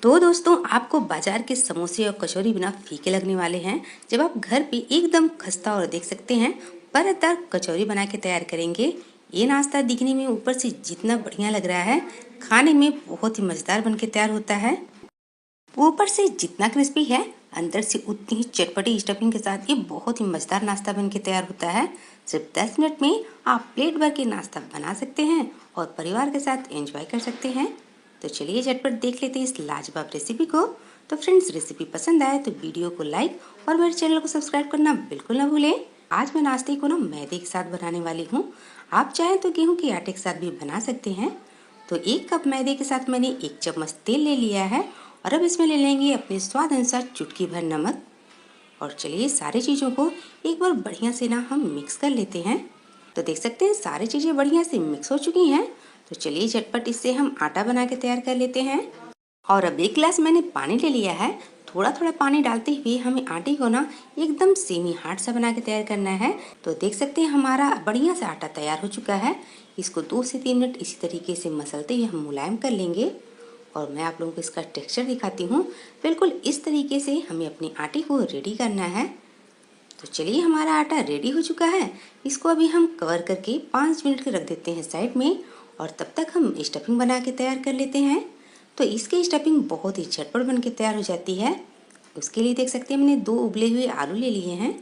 तो दोस्तों, आपको बाजार के समोसे और कचौरी बिना फीके लगने वाले हैं जब आप घर पे एकदम खस्ता और देख सकते हैं परतदार कचौरी बना के तैयार करेंगे। ये नाश्ता दिखने में ऊपर से जितना बढ़िया लग रहा है, खाने में बहुत ही मजेदार बन के तैयार होता है। ऊपर से जितना क्रिस्पी है, अंदर से उतनी ही चटपटी स्टफिंग के साथ ये बहुत ही मजेदार नाश्ता बन के तैयार होता है। सिर्फ 10 मिनट में आप प्लेट भर के नाश्ता बना सकते हैं और परिवार के साथ एंजॉय कर सकते हैं। तो चलिए झटपट देख लेते हैं इस लाजवाब रेसिपी को। तो फ्रेंड्स, रेसिपी पसंद आए तो वीडियो को लाइक और मेरे चैनल को सब्सक्राइब करना बिल्कुल ना भूलें। आज मैं नाश्ते को मैदे के साथ बनाने वाली हूँ। आप चाहें तो गेहूं के आटे के साथ भी बना सकते हैं। तो 1 कप मैदे के साथ मैंने 1 चम्मच तेल ले लिया है और अब इसमें ले लेंगे अपने स्वाद अनुसार चुटकी भर नमक। और चलिए सारी चीज़ों को एक बार बढ़िया से हम मिक्स कर लेते हैं। तो देख सकते हैं सारी चीज़ें बढ़िया से मिक्स हो चुकी हैं। तो चलिए झटपट इससे हम आटा बना के तैयार कर लेते हैं। और अब 1 गिलास मैंने पानी ले लिया है। थोड़ा थोड़ा पानी डालते हुए हमें आटे को एकदम सेमी हार्ड सा बना के तैयार करना है। तो देख सकते हैं हमारा बढ़िया सा आटा तैयार हो चुका है। इसको 2 से 3 मिनट इसी तरीके से मसलते हुए हम मुलायम कर लेंगे। और मैं आप लोगों को इसका टेक्सचर दिखाती हूँ। बिल्कुल इस तरीके से हमें अपने आटे को रेडी करना है। तो चलिए हमारा आटा रेडी हो चुका है। इसको अभी हम कवर करके 5 मिनट के रख देते हैं साइड में और तब तक हम स्टफिंग बना के तैयार कर लेते हैं। तो इसकी स्टफिंग बहुत ही झटपट बन के तैयार हो जाती है। उसके लिए देख सकते हैं मैंने 2 उबले हुए आलू ले लिए हैं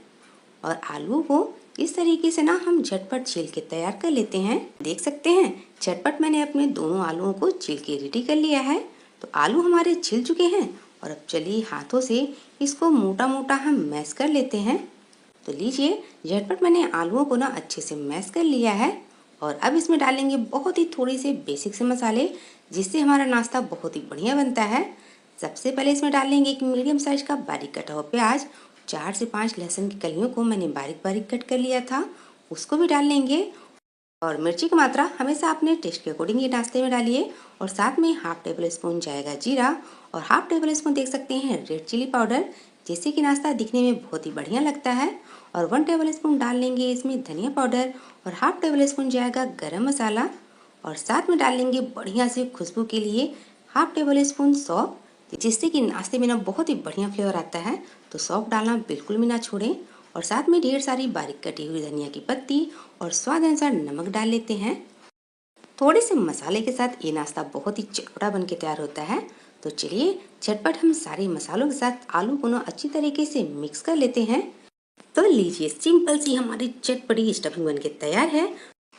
और आलू को इस तरीके से हम झटपट छील के तैयार कर लेते हैं। देख सकते हैं झटपट मैंने अपने दोनों आलूओं को छील के रेडी कर लिया है। तो आलू हमारे छिल चुके हैं और अब चलिए हाथों से इसको मोटा मोटा हम मैश कर लेते हैं। तो लीजिए झटपट मैंने आलूओं को अच्छे से मैश कर लिया है। और अब इसमें डालेंगे बहुत ही थोड़े से बेसिक से मसाले, जिससे हमारा नाश्ता बहुत ही बढ़िया बनता है। सबसे पहले इसमें डालेंगे एक मीडियम साइज का बारीक कटा हुआ प्याज, 4 से 5 लहसुन की कलियों को मैंने बारीक बारीक कट कर लिया था, उसको भी डाल लेंगे। और मिर्ची की मात्रा हमेशा अपने टेस्ट के अकॉर्डिंग ये नाश्ते में डालिए। और साथ में 1/2 टेबल स्पून जाएगा जीरा और 1/2 टेबल स्पून देख सकते हैं रेड चिली पाउडर, जिससे कि नाश्ता दिखने में बहुत ही बढ़िया लगता है। और 1 टेबल स्पून डाल लेंगे इसमें धनिया पाउडर और 1/2 टेबल स्पून जाएगा गरम मसाला। और साथ में डाल लेंगे बढ़िया से खुशबू के लिए 1/2 टेबल स्पून सौंफ, जिससे कि नाश्ते में बहुत ही बढ़िया फ्लेवर आता है। तो सौंफ डालना बिल्कुल भी ना छोड़ें। और साथ में ढेर सारी बारीक कटी हुई धनिया की पत्ती और स्वाद अनुसार नमक डाल लेते हैं। थोड़े से मसाले के साथ ये नाश्ता बहुत ही चटपटा बन के तैयार होता है। तो चलिए झटपट हम सारे मसालों के साथ आलू को अच्छी तरीके से मिक्स कर लेते हैं। तो लीजिए सिंपल सी हमारी चटपटी स्टफिंग बन के तैयार है।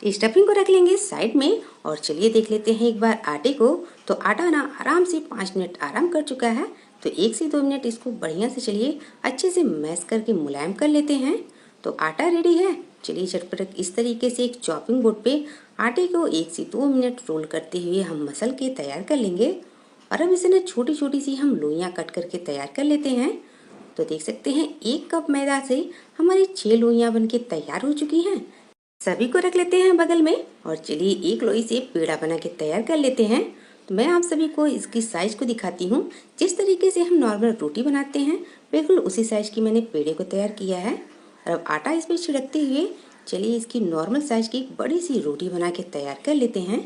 स्टफिंग को रख लेंगे साइड में और चलिए देख लेते हैं एक बार आटे को। तो आटा आराम से 5 मिनट आराम कर चुका है। तो 1 से 2 मिनट इसको बढ़िया से चलिए अच्छे से मैश करके मुलायम कर लेते हैं। तो आटा रेडी है। चलिए झटपट इस तरीके से एक चॉपिंग बोर्ड पे आटे को 1 से 2 मिनट रोल करते हुए हम मसल के तैयार कर लेंगे। और अब इसे छोटी छोटी सी हम लोइयाँ कट करके तैयार कर लेते हैं। तो देख सकते हैं 1 कप मैदा से हमारी 6 लोइयाँ बन के तैयार हो चुकी हैं। सभी को रख लेते हैं बगल में और चलिए एक लोई से पेड़ा बना के तैयार कर लेते हैं। तो मैं आप सभी को इसकी साइज को दिखाती हूँ। जिस तरीके से हम नॉर्मल रोटी बनाते हैं बिल्कुल उसी साइज की मैंने पेड़े को तैयार किया है। और अब आटा इस पर छिड़कते हुए चलिए इसकी नॉर्मल साइज की बड़ी सी रोटी बना के तैयार कर लेते हैं।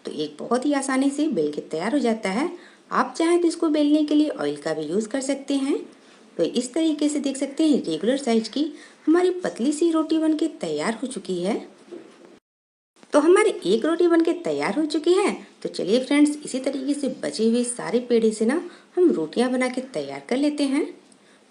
तो एक बहुत ही आसानी से बेल के तैयार हो जाता है। आप चाहें तो इसको बेलने के लिए ऑयल का भी यूज़ कर सकते हैं। तो इस तरीके से देख सकते हैं रेगुलर साइज की हमारी पतली सी रोटी बनके तैयार हो चुकी है। तो हमारी एक रोटी बनके तैयार हो चुकी है। तो चलिए फ्रेंड्स, इसी तरीके से बचे हुए सारे पेड़े से हम रोटियां बना के तैयार कर लेते हैं।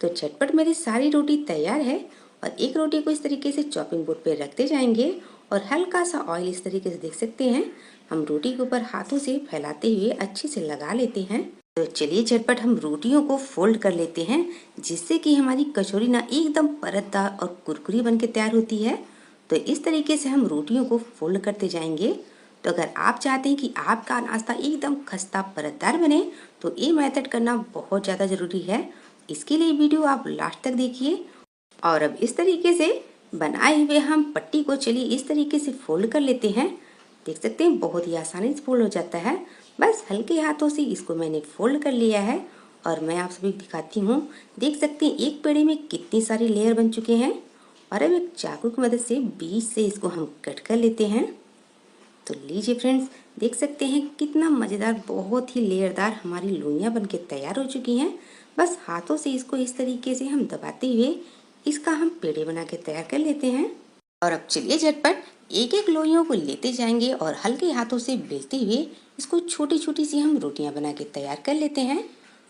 तो झटपट मेरी सारी रोटी तैयार है। और एक रोटी को इस तरीके से चॉपिंग बोर्ड पे रखते जाएंगे और हल्का सा ऑयल इस तरीके से देख सकते हैं हम रोटी के ऊपर हाथों से फैलाते हुए अच्छे से लगा लेते हैं। तो चलिए झटपट हम रोटियों को फोल्ड कर लेते हैं, जिससे कि हमारी कचौरी एकदम परतदार और कुरकुरी बन के तैयार होती है। तो इस तरीके से हम रोटियों को फोल्ड करते जाएंगे। तो अगर आप चाहते हैं कि आपका नाश्ता एकदम खस्ता परतदार बने तो ये मेथड करना बहुत ज़्यादा ज़रूरी है। इसके लिए वीडियो आप लास्ट तक देखिए। और अब इस तरीके से बनाए हुए हम पट्टी को चलिए इस तरीके से फोल्ड कर लेते हैं। देख सकते हैं बहुत ही आसानी से फोल्ड हो जाता है। बस हल्के हाथों से इसको मैंने फोल्ड कर लिया है और मैं आप सभी दिखाती हूँ। देख सकते हैं एक पेड़े में कितनी सारी लेयर बन चुके हैं। और अब एक चाकू की मदद से बीच से इसको हम कट कर लेते हैं। तो लीजिए फ्रेंड्स, देख सकते हैं कितना मज़ेदार, बहुत ही लेयरदार हमारी लोइयाँ बनके तैयार हो चुकी हैं। बस हाथों से इसको इस तरीके से हम दबाते हुए इसका हम पेड़े बना के तैयार कर लेते हैं। और अब चलिए झटपट एक एक लोइयों को लेते जाएंगे और हल्के हाथों से बेलते हुए इसको छोटी छोटी सी हम रोटियां बना के तैयार कर लेते हैं।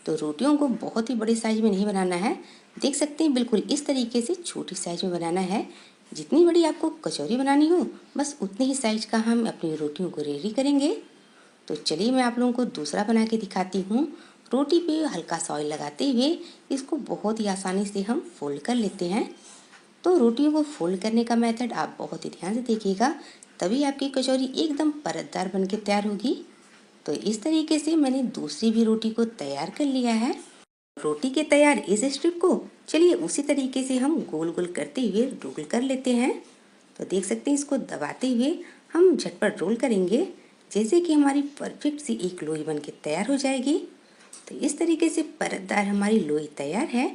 तो रोटियों को बहुत ही बड़े साइज में नहीं बनाना है, देख सकते हैं बिल्कुल इस तरीके से छोटी साइज में बनाना है। जितनी बड़ी आपको कचौरी बनानी हो बस उतने ही साइज का हम अपनी रोटियों को रेडी करेंगे। तो चलिए मैं आप लोगों को दूसरा बना के दिखाती हूँ। रोटी पे हल्का सा ऑयल लगाते हुए इसको बहुत ही आसानी से हम फोल्ड कर लेते हैं। तो रोटियों को फोल्ड करने का मेथड आप बहुत ही ध्यान से देखिएगा, तभी आपकी कचौरी एकदम परतदार बनके तैयार होगी। तो इस तरीके से मैंने दूसरी भी रोटी को तैयार कर लिया है। रोटी के तैयार इस स्ट्रिप को चलिए उसी तरीके से हम गोल गोल करते हुए रोल कर लेते हैं। तो देख सकते हैं इसको दबाते हुए हम झटपट रोल करेंगे, जैसे कि हमारी परफेक्ट सी एक लोई बनके तैयार हो जाएगी। तो इस तरीके से परतदार हमारी लोई तैयार है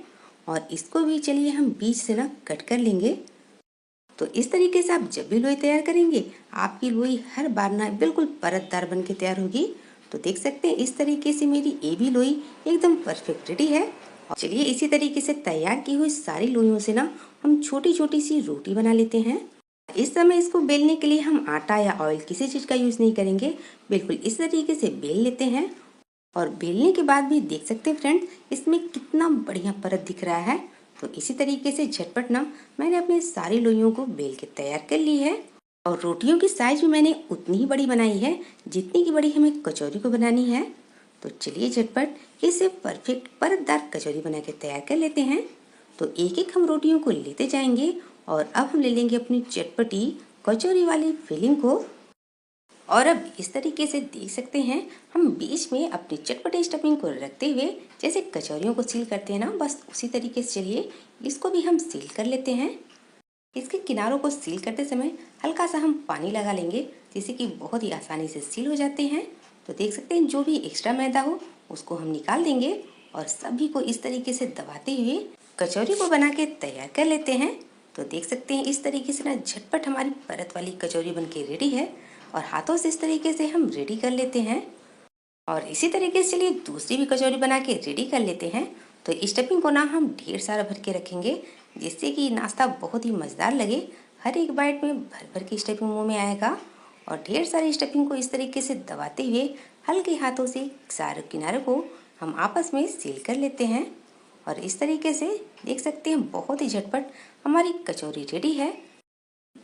और इसको भी चलिए हम बीच से ना कट कर लेंगे। तो इस तरीके से आप जब भी लोई तैयार करेंगे आपकी लोई हर बार ना बिल्कुल परतदार बनके तैयार होगी। तो देख सकते हैं इस तरीके से मेरी ये भी लोई एकदम परफेक्ट रेडी है। और चलिए इसी तरीके से तैयार की हुई सारी लोइयों से ना हम छोटी छोटी सी रोटी बना लेते हैं। इस समय इसको बेलने के लिए हम आटा या ऑयल किसी चीज का यूज नहीं करेंगे, बिल्कुल इस तरीके से बेल लेते हैं। और बेलने के बाद भी देख सकते हैं फ्रेंड्स इसमें कितना बढ़िया परत दिख रहा है। तो इसी तरीके से झटपट ना मैंने अपने सारी लोइयों को बेल के तैयार कर ली है। और रोटियों की साइज भी मैंने उतनी ही बड़ी बनाई है जितनी की बड़ी हमें कचौरी को बनानी है। तो चलिए झटपट इसे परफेक्ट परतदार कचौरी बना के तैयार कर लेते हैं। तो एक एक हम रोटियों को लेते जाएंगे और अब हम ले लेंगे अपनी चटपटी कचौरी वाली फिलिंग को। और अब इस तरीके से देख सकते हैं हम बीच में अपनी चटपटी स्टफिंग को रखते हुए जैसे कचौरियों को सील करते हैं ना, बस उसी तरीके से चलिए इसको भी हम सील कर लेते हैं। इसके किनारों को सील करते समय हल्का सा हम पानी लगा लेंगे, जिससे कि बहुत ही आसानी से सील हो जाते हैं। तो देख सकते हैं जो भी एक्स्ट्रा मैदा हो उसको हम निकाल देंगे और सभी को इस तरीके से दबाते हुए कचौरी को बना के तैयार कर लेते हैं। तो देख सकते हैं इस तरीके से ना झटपट हमारी परत वाली कचौरी बन के रेडी है और हाथों से इस तरीके से हम रेडी कर लेते हैं। और इसी तरीके से चलिए दूसरी भी कचौरी बना के रेडी कर लेते हैं। तो स्टफिंग को ना हम ढेर सारा भर के रखेंगे, जिससे कि नाश्ता बहुत ही मज़ेदार लगे। हर एक बाइट में भर भर के स्टफिंग मुंह में आएगा। और ढेर सारी स्टफिंग को इस तरीके से दबाते हुए हल्के हाथों से सारे किनारे को हम आपस में सील कर लेते हैं। और इस तरीके से देख सकते हैं बहुत ही झटपट हमारी कचौरी रेडी है।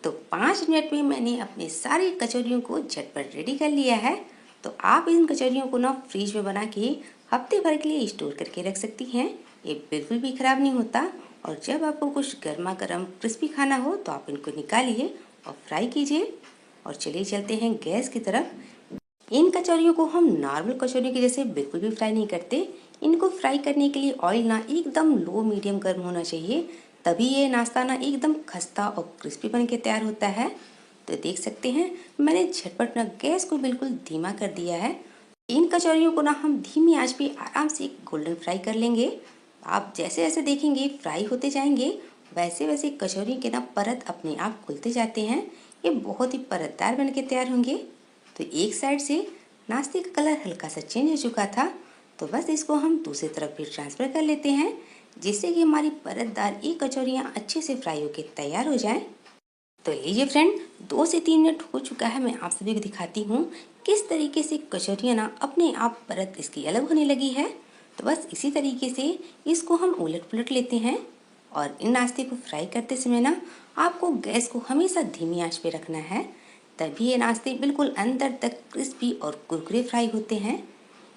तो 5 मिनट में मैंने अपनी सारी कचौरियों को झटपट रेडी कर लिया है। तो आप इन कचौरियों को ना फ्रिज में बना के हफ्ते भर के लिए स्टोर करके रख सकती हैं। ये बिल्कुल भी खराब नहीं होता। और जब आपको कुछ गर्मा गर्म क्रिस्पी खाना हो तो आप इनको निकालिए और फ्राई कीजिए। और चलिए चलते हैं गैस की तरफ। इन कचौरियों को हम नॉर्मल कचौरी के जैसे बिल्कुल भी फ्राई नहीं करते। इनको फ्राई करने के लिए ऑयल ना एकदम लो मीडियम गर्म होना चाहिए, तभी ये नाश्ता ना एकदम खस्ता और क्रिस्पी बन के तैयार होता है। तो देख सकते हैं मैंने झटपट ना गैस को बिल्कुल धीमा कर दिया है। इन कचौरियों को ना हम धीमी आंच पे आराम से गोल्डन फ्राई कर लेंगे। आप जैसे जैसे देखेंगे फ्राई होते जाएंगे वैसे वैसे कचौरी के ना परत अपने आप खुलते जाते हैं। ये बहुत ही परतदार बन के तैयार होंगे। तो एक साइड से नाश्ते का कलर हल्का सा चेंज हो चुका था, तो बस इसको हम दूसरी तरफ भी ट्रांसफ़र कर लेते हैं, जिससे कि हमारी परतदार ये कचौरियाँ अच्छे से फ्राई होकर तैयार हो जाएं। तो लीजिए फ्रेंड 2 से 3 मिनट हो चुका है, मैं आप सभी को दिखाती हूँ किस तरीके से कचौरियाँ ना अपने आप परत इसकी अलग होने लगी है। तो बस इसी तरीके से इसको हम उलट पुलट लेते हैं। और इन नाश्ते को फ्राई करते समय ना आपको गैस को हमेशा धीमी आंच पे रखना है, तभी ये नाश्ते बिल्कुल अंदर तक क्रिस्पी और कुरकुरे फ्राई होते हैं।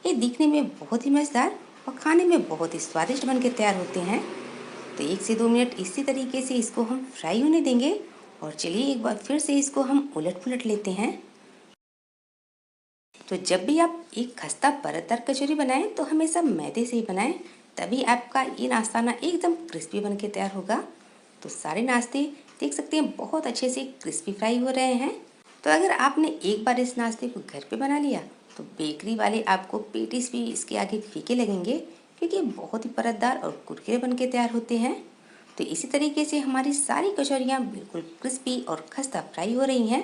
ये दिखने में बहुत ही मज़ेदार और खाने में बहुत ही स्वादिष्ट बन के तैयार होते हैं। तो 1 से 2 मिनट इसी तरीके से इसको हम फ्राई होने देंगे। और चलिए एक बार फिर से इसको हम उलट पुलट लेते हैं। तो जब भी आप एक खस्ता परतदार कचौरी बनाएं तो हमेशा मैदे से ही बनाएं, तभी आपका ये नाश्ता ना एकदम क्रिस्पी बन के तैयार होगा। तो सारे नाश्ते देख सकते हैं बहुत अच्छे से क्रिस्पी फ्राई हो रहे हैं। तो अगर आपने एक बार इस नाश्ते को घर पे बना लिया तो बेकरी वाले आपको पेटीज भी इसके आगे फीके लगेंगे, क्योंकि बहुत ही परतदार और कुरकुरे बन के तैयार होते हैं। तो इसी तरीके से हमारी सारी कचौरियाँ बिल्कुल क्रिस्पी और खस्ता फ्राई हो रही हैं।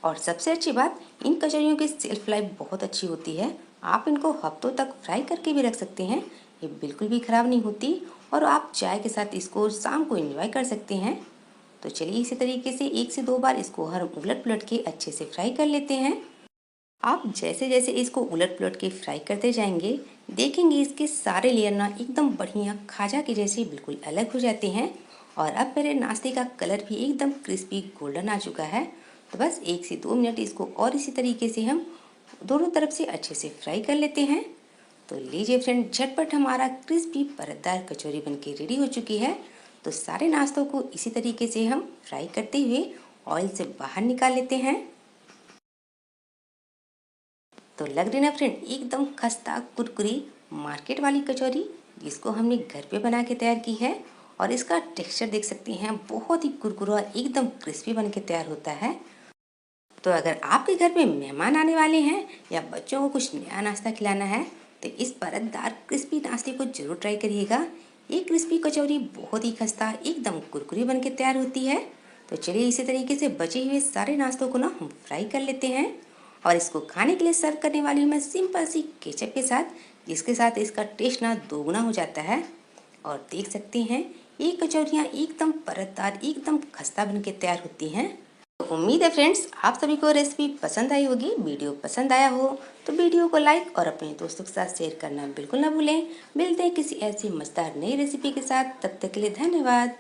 और सबसे अच्छी बात, इन कचौरियों की सेल्फ लाइफ बहुत अच्छी होती है। आप इनको हफ्तों तक फ्राई करके भी रख सकते हैं, ये बिल्कुल भी खराब नहीं होती और आप चाय के साथ इसको शाम को एंजॉय कर सकते हैं। तो चलिए इसी तरीके से 1 से 2 बार इसको हर उलट पुलट के अच्छे से फ्राई कर लेते हैं। आप जैसे जैसे इसको उलट पुलट के फ्राई करते जाएंगे, देखेंगे इसके सारे लेयर ना एकदम बढ़िया खाजा के जैसे बिल्कुल अलग हो जाते हैं। और अब मेरे नाश्ते का कलर भी एकदम क्रिस्पी गोल्डन आ चुका है। तो बस 1 से 2 मिनट इसको और इसी तरीके से हम दोनों तरफ से अच्छे से फ्राई कर लेते हैं। तो लीजिए फ्रेंड, झटपट हमारा क्रिस्पी परतदार कचौरी बनके रेडी हो चुकी है। तो सारे नाश्तों को इसी तरीके से हम फ्राई करते हुए ऑयल से बाहर निकाल लेते हैं। तो लग रही ना फ्रेंड एकदम खस्ता कुरकुरी मार्केट वाली कचौरी, जिसको हमने घर पे बना के तैयार की है। और इसका टेक्सचर देख सकती हैं, बहुत ही कुरकुरा एकदम क्रिस्पी बन के तैयार होता है। तो अगर आपके घर पे मेहमान आने वाले हैं या बच्चों को कुछ नया नाश्ता खिलाना है, तो इस परतदार क्रिस्पी नाश्ते को जरूर ट्राई करिएगा। ये क्रिस्पी कचौरी बहुत ही खस्ता एकदम कुरकुरी बन के तैयार होती है। तो चलिए इसी तरीके से बचे हुए सारे नाश्तों को ना हम फ्राई कर लेते हैं। और इसको खाने के लिए सर्व करने वाली हूँ मैं सिंपल सी केचप के साथ, जिसके साथ इसका टेस्ट ना दोगुना हो जाता है। और देख सकते हैं ये कचौरियाँ एकदम परतदार एकदम खस्ता बन के तैयार होती हैं। तो उम्मीद है फ्रेंड्स आप सभी को रेसिपी पसंद आई होगी। वीडियो पसंद आया हो तो वीडियो को लाइक और अपने दोस्तों के साथ शेयर करना बिल्कुल ना भूलें। मिलते हैं किसी ऐसी मजेदार नई रेसिपी के साथ, तब तक के लिए धन्यवाद।